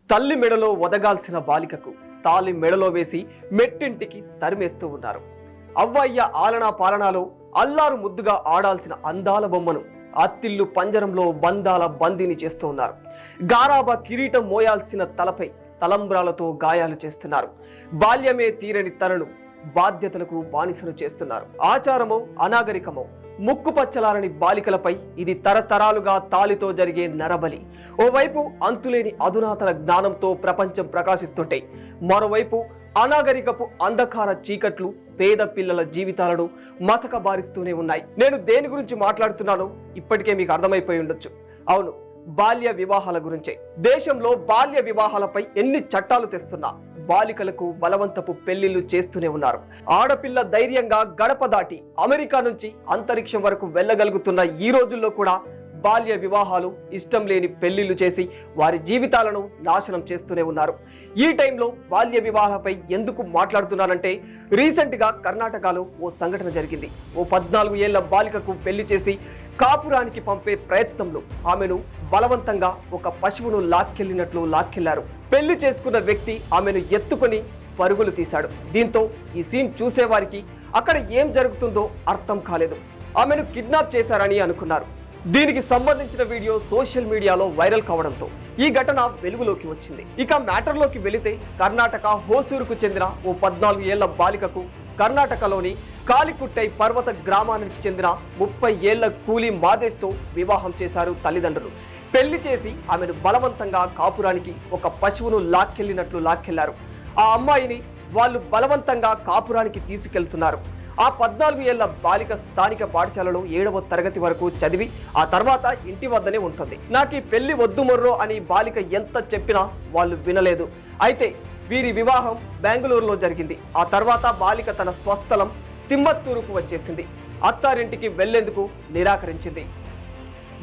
తల్లి మెడలో ఒదగాల్సిన బాలికకు తాలి మెడలో వేసి మెట్టింటికి తరిమేస్తూ ఉన్నారు. అవ్వయ్య ఆలనా పాలనాలో అల్లారు ముద్దుగా ఆడాల్సిన అందాల బొమ్మను అత్తిల్లు పంజరంలో బంధాల బందీని చేస్తూ ఉన్నారు. గారాబా కిరీటం మోయాల్సిన తలపై తలంబ్రాలతో గాయాలు చేస్తున్నారు. బాల్యమే తీరని తనను బాధ్యతలకు బానిసను చేస్తున్నారు. ఆచారమో అనాగరికమో ముక్కుపచ్చలారని బాలికలపై ఇది తరతరాలుగా తాలితో జరిగే నరబలి. ఓవైపు అంతులేని అధునాతన జ్ఞానంతో ప్రపంచం ప్రకాశిస్తుంటే మరోవైపు అనాగరికపు అంధకార చీకట్లు పేద పిల్లల జీవితాలను మసకబారిస్తూనే ఉన్నాయి. నేను దేని గురించి మాట్లాడుతున్నానో ఇప్పటికే మీకు అర్థమైపోయి ఉండొచ్చు. అవును, బాల్య వివాహాల గురించే. దేశంలో బాల్య వివాహాలపై ఎన్ని చట్టాలు తెస్తున్నా బాలికలకు బలవంతపు పెళ్లిళ్లు చేస్తూనే ఉన్నారు. ఆడపిల్ల ధైర్యంగా గడప దాటి అమెరికా నుంచి అంతరిక్షం వరకు వెళ్ళగలుగుతున్న ఈ రోజుల్లో కూడా బాల్య వివాహాలు, ఇష్టం లేని పెళ్లిళ్లు చేసి వారి జీవితాలను నాశనం చేస్తూనే ఉన్నారు. ఈ టైంలో బాల్య వివాహాలపై ఎందుకు మాట్లాడుతున్నానంటే, రీసెంట్ గా కర్ణాటకలో ఓ సంఘటన జరిగింది. ఓ 14 ఏళ్ల బాలికకు పెళ్లి చేసి కాపురానికి పంపే ప్రయత్నంలో ఆమెను బలవంతంగా ఒక పశువును లాక్కెళ్లారు. పెళ్లి చేసుకున్న వ్యక్తి ఆమెను ఎత్తుకొని పరుగులు తీశాడు. దీంతో ఈ సీన్ చూసేవారికి అక్కడ ఏం జరుగుతుందో అర్థం కాలేదు. ఆమెను కిడ్నాప్ చేశారని అనుకున్నారు. దీనికి సంబంధించిన వీడియో సోషల్ మీడియాలో వైరల్ కావడంతో ఈ ఘటన వెలుగులోకి వచ్చింది. ఇక మ్యాటర్లోకి వెళితే, కర్ణాటక హోసూరుకు చెందిన ఓ 14 ఏళ్ల బాలికకు కర్ణాటకలోని కాలికుట్టై పర్వత గ్రామానికి చెందిన 30 ఏళ్ల కూలీ మాదేశ్తో వివాహం చేశారు తల్లిదండ్రులు. పెళ్లి చేసి ఆమెను బలవంతంగా కాపురానికి ఒక పశువును లాక్కెళ్లారు. ఆ అమ్మాయిని వాళ్ళు బలవంతంగా కాపురానికి తీసుకెళ్తున్నారు. ఆ 14 ఏళ్ల బాలిక స్థానిక పాఠశాలలో 7వ తరగతి వరకు చదివి ఆ తర్వాత ఇంటి వద్దనే ఉంటుంది. నాకు ఈ పెళ్లి వద్దు మొర్రో అని బాలిక ఎంత చెప్పినా వాళ్ళు వినలేదు. అయితే వీరి వివాహం బెంగళూరులో జరిగింది. ఆ తర్వాత బాలిక తన స్వస్థలం తిమ్మత్తూరుకు వచ్చేసింది. అత్తారింటికి వెళ్లేందుకు నిరాకరించింది.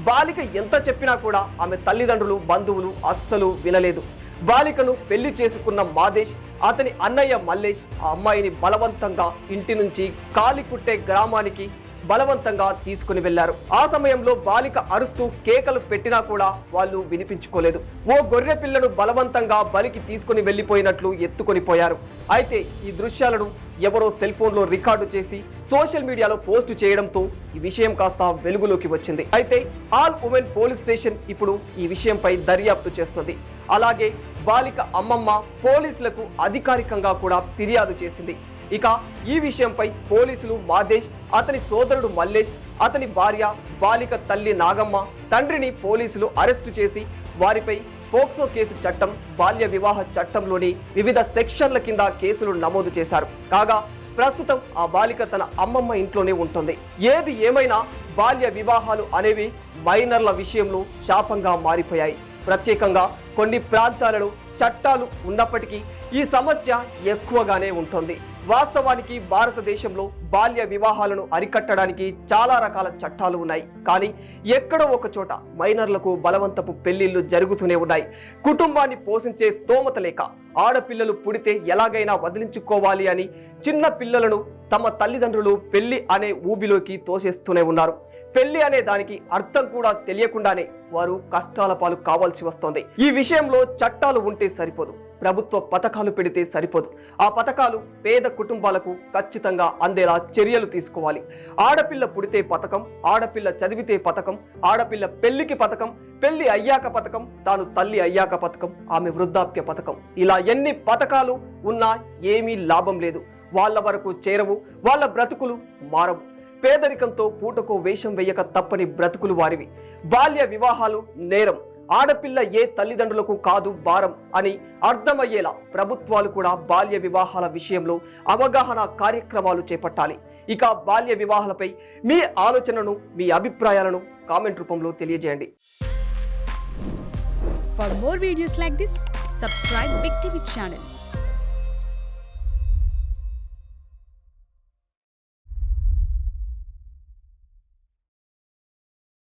బాలిక ఎంత చెప్పినా కూడా ఆమె తల్లిదండ్రులు, బంధువులు అస్సలు వినలేదు. బాలికను పెళ్లి చేసుకున్న మాదేశ్, అతని అన్నయ్య మల్లేష్ ఆ అమ్మాయిని బలవంతంగా ఇంటి నుంచి కాలికుట్టే గ్రామానికి బలవంతంగా తీసుకుని వెళ్లారు. ఆ సమయంలో బాలిక అరుస్తూ కేకలు పెట్టినా కూడా వాళ్ళు వినిపించుకోలేదు. ఓ గొర్రె పిల్లను బలవంతంగా బలికి తీసుకుని వెళ్లిపోయినట్లు ఎత్తుకొని పోయారు. అయితే ఈ దృశ్యాలను ఎవరో సెల్ ఫోన్ లో రికార్డు చేసి సోషల్ మీడియాలో పోస్ట్ చేయడంతో ఈ విషయం కాస్త వెలుగులోకి వచ్చింది. అయితే ఆల్ ఉమెన్ పోలీస్ స్టేషన్ ఇప్పుడు ఈ విషయంపై దర్యాప్తు చేస్తుంది. అలాగే బాలిక అమ్మమ్మ పోలీసులకు అధికారికంగా కూడా ఫిర్యాదు చేసింది. ఇక ఈ విషయంపై పోలీసులు మాదేశ్, అతని సోదరుడు మల్లేష్, అతని భార్య, బాలిక తల్లి నాగమ్మ, తండ్రిని పోలీసులు అరెస్టు చేసి వారిపై పోక్సో కేసు చట్టం, బాల్య వివాహ చట్టంలోని వివిధ సెక్షన్ల కింద కేసులు నమోదు చేశారు. కాగా ప్రస్తుతం ఆ బాలిక తన అమ్మమ్మ ఇంట్లోనే ఉంటుంది. ఏది ఏమైనా బాల్య వివాహాలు అనేవి మైనర్ల విషయంలో శాపంగా మారిపోయాయి. ప్రత్యేకంగా కొన్ని ప్రాంతాలలో చట్టాలు ఉన్నప్పటికీ ఈ సమస్య ఎక్కువగానే ఉంటుంది. వాస్తవానికి భారతదేశంలో బాల్య వివాహాలను అరికట్టడానికి చాలా రకాల చట్టాలు ఉన్నాయి. కానీ ఎక్కడో ఒక చోట మైనర్లకు బలవంతపు పెళ్లిళ్లు జరుగుతూనే ఉన్నాయి. కుటుంబాన్ని పోషించే స్తోమత లేక ఆడపిల్లలు పుడితే ఎలాగైనా వదిలించుకోవాలి అని చిన్న పిల్లలను తమ తల్లిదండ్రులు పెళ్లి అనే ఊబిలోకి తోసేస్తూనే ఉన్నారు. పెళ్లి అనే దానికి అర్థం కూడా తెలియకుండానే వారు కష్టాల పాలు కావాల్సి వస్తోంది. ఈ విషయంలో చట్టాలు ఉంటే సరిపోదు, ప్రభుత్వ పథకాలు పెడితే సరిపోదు. ఆ పథకాలు పేద కుటుంబాలకు ఖచ్చితంగా అందేలా చర్యలు తీసుకోవాలి. ఆడపిల్ల పుడితే పథకం, ఆడపిల్ల చదివితే పథకం, ఆడపిల్ల పెళ్లికి పథకం, పెళ్లి అయ్యాక పథకం, తాను తల్లి అయ్యాక పథకం, ఆమె వృద్ధాప్య పథకం, ఇలా ఎన్ని పథకాలు ఉన్నా ఏమీ లాభం లేదు. వాళ్ళ వరకు చేరవు, వాళ్ళ బ్రతుకులు మారవు. పేదరికంతో పూటకో వేషం వేయక తప్పని బ్రతుకులు వారివి. బాల్య వివాహాలు నేరం, ఆడపిల్ల ఏ తల్లిదండ్రులకు కాదు భారం అని అర్థమయ్యేలా ప్రభుత్వాలు కూడా బాల్య వివాహాల విషయంలో అవగాహన కార్యక్రమాలు చేపట్టాలి. ఇక బాల్య వివాహాలపై మీ ఆలోచనను, మీ అభిప్రాయాలను కామెంట్ రూపంలో తెలియజేయండి. For more videos like this, subscribe Big TV channel.